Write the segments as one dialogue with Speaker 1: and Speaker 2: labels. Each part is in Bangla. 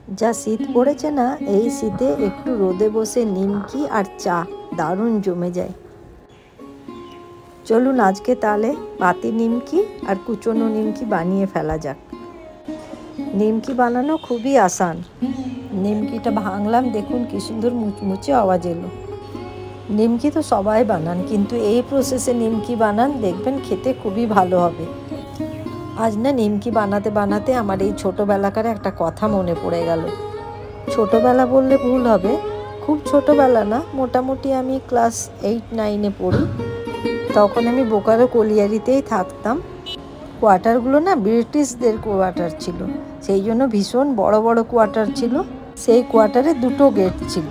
Speaker 1: যা শীত পড়েছে না, এই শীতে একটু রোদে বসে নিমকি আর চা দারুণ জমে যায়। চলুন আজকে তাহলে পাতি নিমকি আর কুচনো নিমকি বানিয়ে ফেলা যাক। নিমকি বানানো খুবই আসান। নিমকিটা ভাঙলাম, দেখুন কি সুন্দর মুচমুচে আওয়াজ এলো। নিমকি তো সবাই বানান, কিন্তু এই প্রসেসে নিমকি বানান, দেখবেন খেতে খুবই ভালো হবে। আজ না নিমকি বানাতে বানাতে আমার এই ছোটোবেলাকার একটা কথা মনে পড়ে গেল। ছোটোবেলা বললে ভুল হবে, খুব ছোটোবেলা না, মোটামুটি আমি ক্লাস 8-9-এ পড়ি। তখন আমি বোকারো কলিয়ারিতেই থাকতাম। কোয়ার্টারগুলো না ব্রিটিশদের কোয়ার্টার ছিল, সেই জন্য ভীষণ বড় বড় কোয়ার্টার ছিল। সেই কোয়ার্টারে দুটো গেট ছিল।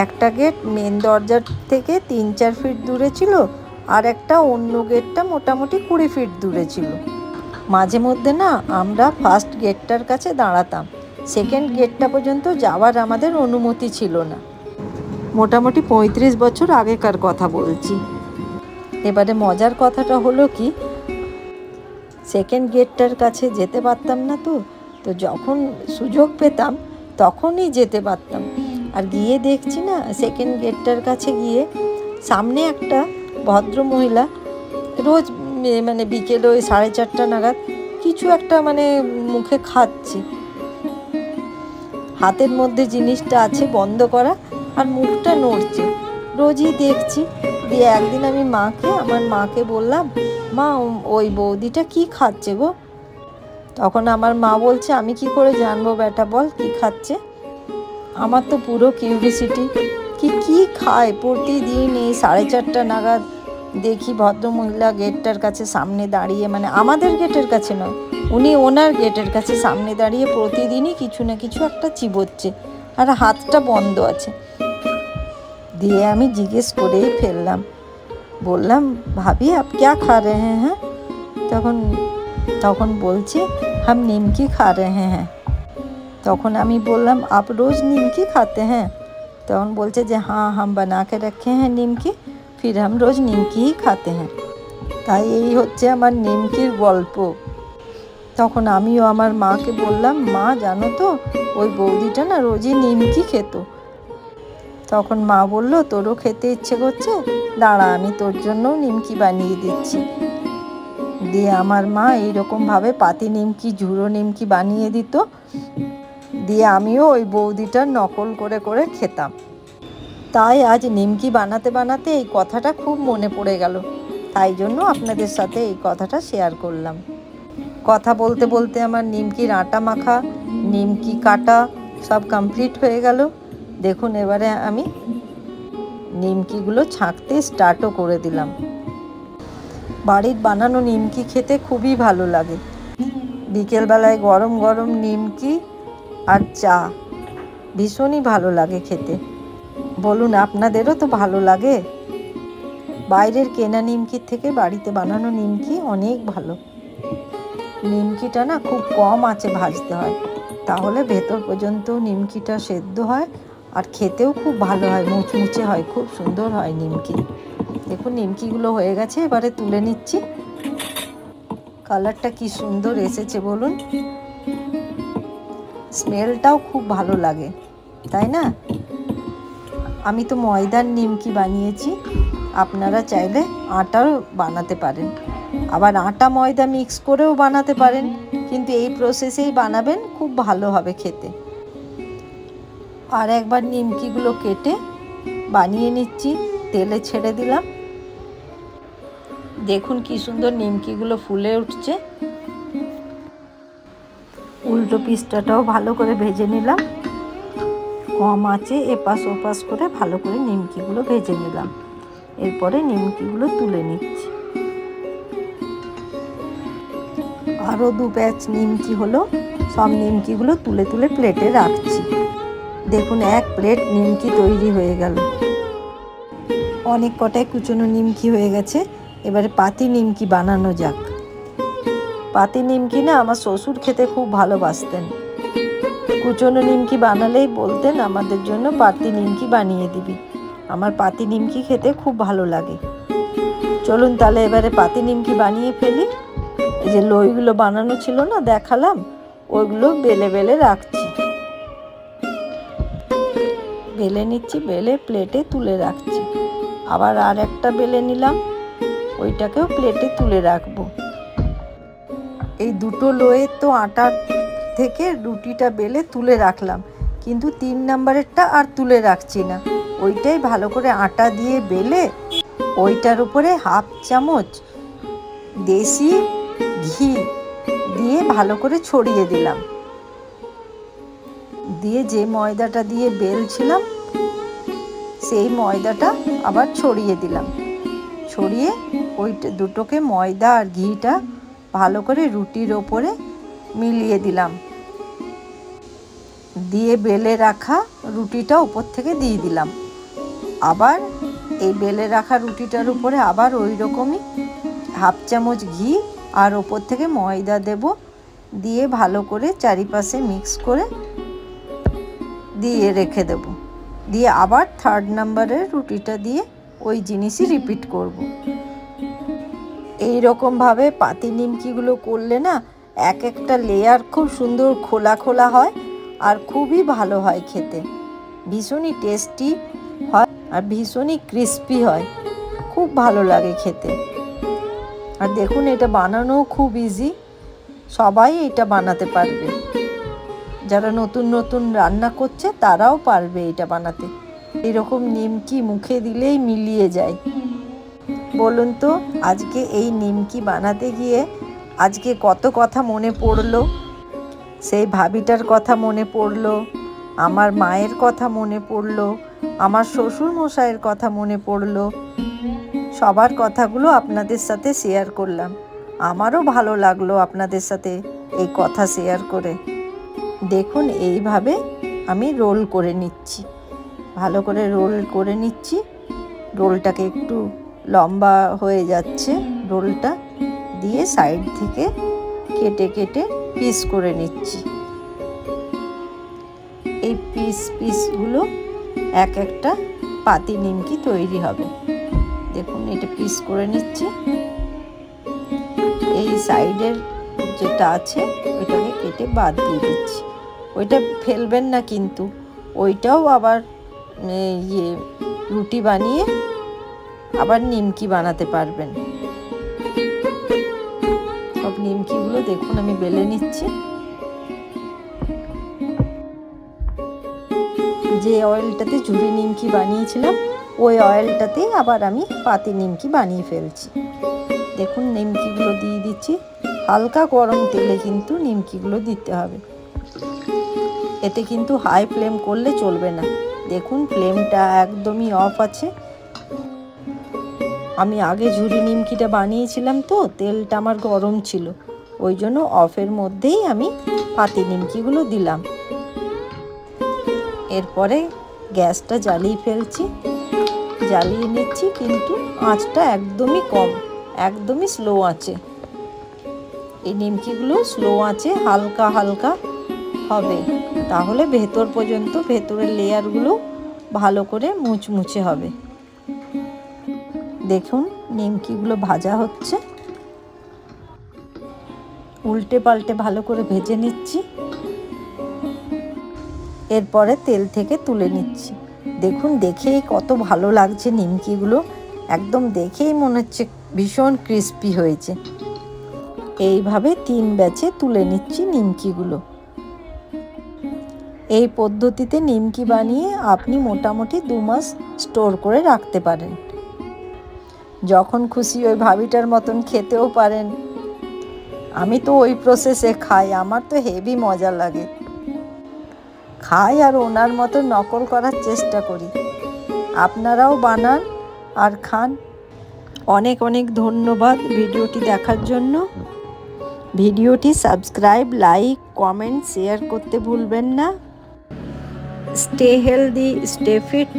Speaker 1: একটা গেট মেন দরজার থেকে 3-4 ফিট দূরে ছিল, আর একটা অন্য গেটটা মোটামুটি 20 ফিট দূরে ছিল। মাঝে মধ্যে না আমরা ফার্স্ট গেটটার কাছে দাঁড়াতাম, সেকেন্ড গেটটা পর্যন্ত যাওয়ার আমাদের অনুমতি ছিল না। মোটামুটি 35 বছর আগেকার কথা বলছি। এবারে মজার কথাটা হলো কি, সেকেন্ড গেটটার কাছে যেতে পারতাম না, তো যখন সুযোগ পেতাম তখনই যেতে পারতাম। আর গিয়ে দেখছি না, সেকেন্ড গেটটার কাছে গিয়ে সামনে একটা ভদ্র মহিলা রোজ মানে বিকেলে ওই 4:30 নাগাদ কিছু একটা মানে মুখে খাচ্ছে। হাতের মধ্যে জিনিসটা আছে বন্ধ করা, আর মুখটা নড়ছে, রোজই দেখছি। দিয়ে একদিন আমি আমার মাকে বললাম, মা ওই বৌদিটা কি খাচ্ছে গো? তখন আমার মা বলছে, আমি কি করে জানবো বেটা, বল কি খাচ্ছে। আমার তো পুরো কিউরিসিটি, কি খায়। প্রতিদিন এই 4:30 নাগাদ দেখি ভদ্রমহিলা গেটটার কাছে সামনে দাঁড়িয়ে, মানে আমাদের গেটের কাছে নয়, উনি ওনার গেটের কাছে সামনে দাঁড়িয়ে প্রতিদিনই কিছু না কিছু একটা চিবোচ্ছে, আর হাতটা বন্ধ আছে। দিয়ে আমি জিজ্ঞেস করেই ফেললাম, বললাম, ভাবি আপ ক্যা খা রহে হ্যাঁ? তখন বলছে, হাম নিমকি খা রহে হ্যাঁ। তখন আমি বললাম, আপ রোজ নিমকি খাতে হ্যাঁ? তখন বলছে যে हाँ हम बना के रखे हैं निमकी, फिर हम रोज निमकी ही खाते हैं। তাই এই হচ্ছে আমার নিমকির গল্প। তখন আমিও আমার মাকে বললাম, মা জানো তো, ওই বৌদিটা না রোজই নিমকি খেত। তখন মা বলল, তোরও খেতে ইচ্ছে করছে, দাঁড়া আমি তোর জন্যও নিমকি বানিয়ে দিচ্ছি। দিয়ে আমার মা এইরকমভাবে পাতি নিমকি, ঝুড়ো নিমকি বানিয়ে দিত। দিয়ে আমিও ওই বৌদিটার নকল করে করে খেতাম। তাই আজ নিমকি বানাতে বানাতে এই কথাটা খুব মনে পড়ে গেল, তাই জন্য আপনাদের সাথে এই কথাটা শেয়ার করলাম। কথা বলতে বলতে আমার নিমকির আটা মাখা, নিমকি কাটা সব কমপ্লিট হয়ে গেল। দেখুন এবারে আমি নিমকিগুলো ছাঁকতে স্টার্টও করে দিলাম। বাড়ির বানানো নিমকি খেতে খুবই ভালো লাগে। বিকেলবেলায় গরম গরম নিমকি আর চা ভীষণই ভালো লাগে খেতে। বলুন আপনাদেরও তো ভালো লাগে? বাইরের কেনা নিমকির থেকে বাড়িতে বানানো নিমকি অনেক ভালো। নিমকিটা না খুব কম আঁচে ভাজতে হয়, তাহলে ভেতর পর্যন্ত নিমকিটা সেদ্ধ হয়, আর খেতেও খুব ভালো হয়, মুচমুচে হয়, খুব সুন্দর হয় নিমকি। দেখুন নিমকিগুলো হয়ে গেছে, এবারে তুলে নিচ্ছি। কালারটা কি সুন্দর এসেছে বলুন, স্মেলটাও খুব ভালো লাগে, তাই না? আমি তো ময়দার নিমকি বানিয়েছি, আপনারা চাইলে আটাও বানাতে পারেন, আবার আটা ময়দা মিক্স করেও বানাতে পারেন, কিন্তু এই প্রসেসেই বানাবেন, খুব ভালো হবে খেতে। আর একবার নিমকিগুলো কেটে বানিয়ে নিচ্ছি, তেলে ছেড়ে দিলাম। দেখুন কি সুন্দর নিমকিগুলো ফুলে উঠছে। উল্টো পিসটাও ভালো করে ভেজে নিলাম, কম আঁচে এপাশ ওপাশ করে ভালো করে নিমকিগুলো ভেজে নিলাম। এরপরে নিমকিগুলো তুলে নিচ্ছি। আরও 2 ব্যাচ নিমকি হলো, সব নিমকিগুলো তুলে তুলে প্লেটে রাখছি। দেখুন 1 প্লেট নিমকি তৈরি হয়ে গেল। অনেক কটাই কুচনো নিমকি হয়ে গেছে, এবারে পাতি নিমকি বানানো যাক। পাতি নিমকি না আমার শ্বশুর খেতে খুব ভালোবাসতেন। কুচনো নিমকি বানালেই বলতেন, আমাদের জন্য পাতি নিমকি বানিয়ে দিবি। আমার পাতি নিমকি খেতে খুব ভালো লাগে। চলুন তাহলে এবারে পাতি নিমকি বানিয়ে ফেলি। এই যে লইগুলো বানানো ছিল না দেখালাম, ওইগুলো বেলে বেলে রাখছি। বেলে নিচ্ছি, বেলে প্লেটে তুলে রাখছি। আবার আর একটা বেলে নিলাম, ওইটাকেও প্লেটে তুলে রাখবো। এই দুটো লোয়ের তো আটা থেকে রুটিটা বেলে তুলে রাখলাম, কিন্তু 3 নম্বরেরটা আর তুলে রাখছি না। ওইটাই ভালো করে আটা দিয়ে বেলে ওইটার উপরে 1/2 চামচ দেশি ঘি দিয়ে ভালো করে ছড়িয়ে দিলাম। দিয়ে যে ময়দাটা দিয়ে বেলছিলাম সেই ময়দাটা আবার ছড়িয়ে দিলাম। ছড়িয়ে ওইটা দুটোকে ময়দা আর ঘিটা ভালো করে রুটির ওপরে মিলিয়ে দিলাম। দিয়ে বেলে রাখা রুটিটা উপর থেকে দিয়ে দিলাম। আবার এই বেলে রাখা রুটিটার উপরে আবার ওই রকমই 1/2 চামচ ঘি আর ওপর থেকে ময়দা দেব। দিয়ে ভালো করে চারিপাশে মিক্স করে দিয়ে রেখে দেব। দিয়ে আবার 3rd নম্বরের রুটিটা দিয়ে ওই জিনিসই রিপিট করব। এই রকমভাবে পাতি নিমকিগুলো করলে না এক একটা লেয়ার খুব সুন্দর খোলা খোলা হয় আর খুবই ভালো হয় খেতে। ভীষণই টেস্টি হয় আর ভীষণই ক্রিস্পি হয়, খুব ভালো লাগে খেতে। আর দেখুন এটা বানানোও খুব ইজি, সবাই এটা বানাতে পারবে। যারা নতুন নতুন রান্না করছে তারাও পারবে এটা বানাতে। এরকম নিমকি মুখে দিলেই মিলিয়ে যায়। বলুন তো আজকে এই নিমকি বানাতে গিয়ে আজকে কত কথা মনে পড়লো। সেই ভাবিটার কথা মনে পড়লো, আমার মায়ের কথা মনে পড়লো, আমার শ্বশুর মশাইয়ের কথা মনে পড়লো। সবার কথাগুলো আপনাদের সাথে শেয়ার করলাম। আমারও ভালো লাগলো আপনাদের সাথে এই কথা শেয়ার করে। দেখুন এইভাবে আমি রোল করে নিচ্ছি, ভালো করে রোল করে নিচ্ছি। রোলটাকে একটু লম্বা হয়ে যাচ্ছে, রোলটা দিয়ে সাইড থেকে কেটে কেটে পিস করে নিচ্ছি। এই পিসগুলো এক একটা পাতি নিমকি তৈরি হবে। দেখুন এটা পিস করে নিচ্ছি। এই সাইডের যেটা আছে ওইটাকে কেটে বাদ দিয়ে দিচ্ছি। ওইটা ফেলবেন না কিন্তু, ওইটাও আবার রুটি বানিয়ে আবার নিমকি বানাতে পারবেন। সব নিমকিগুলো দেখুন আমি বেলে নিচ্ছি। যে অয়েলটাতে ঝুরি নিমকি বানিয়েছিলাম ওই অয়েলটাতেই আবার আমি পাতি নিমকি বানিয়ে ফেলছি। দেখুন নিমকিগুলো দিয়ে দিচ্ছি। হালকা গরম তেলে কিন্তু নিমকিগুলো দিতে হবে, এতে কিন্তু হাই ফ্লেম করলে চলবে না। দেখুন ফ্লেমটা একদমই অফ আছে। আমি আগে ঝুরি নিমকিটা বানিয়েছিলাম তো তেলটা আমার গরম ছিল, ওই জন্য অফের মধ্যেই আমি পাতি নিমকিগুলো দিলাম। এরপরে গ্যাসটা জ্বালিয়ে ফেলছি, জ্বালিয়ে নিচ্ছি, কিন্তু আঁচটা একদমই কম, একদমই স্লো আছে। এই নিমকিগুলো স্লো আঁচে হালকা হালকা হবে, তাহলে ভেতর পর্যন্ত ভেতরের লেয়ারগুলো ভালো করে মুচমুচে হবে। দেখুন নিমকিগুলো ভাজা হচ্ছে, উল্টে পাল্টে ভালো করে ভেজে নিচ্ছি। এরপরে তেল থেকে তুলে নিচ্ছি। দেখুন দেখেই কত ভালো লাগছে নিমকিগুলো, একদম দেখেই মনে হচ্ছে ভীষণ ক্রিস্পি হয়েছে। এইভাবে 3 ব্যাচে তুলে নিচ্ছি নিমকিগুলো। এই পদ্ধতিতে নিমকি বানিয়ে আপনি মোটামুটি 2 মাস স্টোর করে রাখতে পারেন। যখন খুশি ওই ভাবিটার মতন খেতেও পারেন। আমি তো ওই প্রসেসে খাই, আমার তো হেভি মজা লাগে। খাই আর ওনার মতো নকল করার চেষ্টা করি। আপনারাও বানান আর খান। অনেক অনেক ধন্যবাদ ভিডিওটি দেখার জন্য। ভিডিওটি সাবস্ক্রাইব, লাইক, কমেন্ট, শেয়ার করতে ভুলবেন না। Stay healthy, stay fit.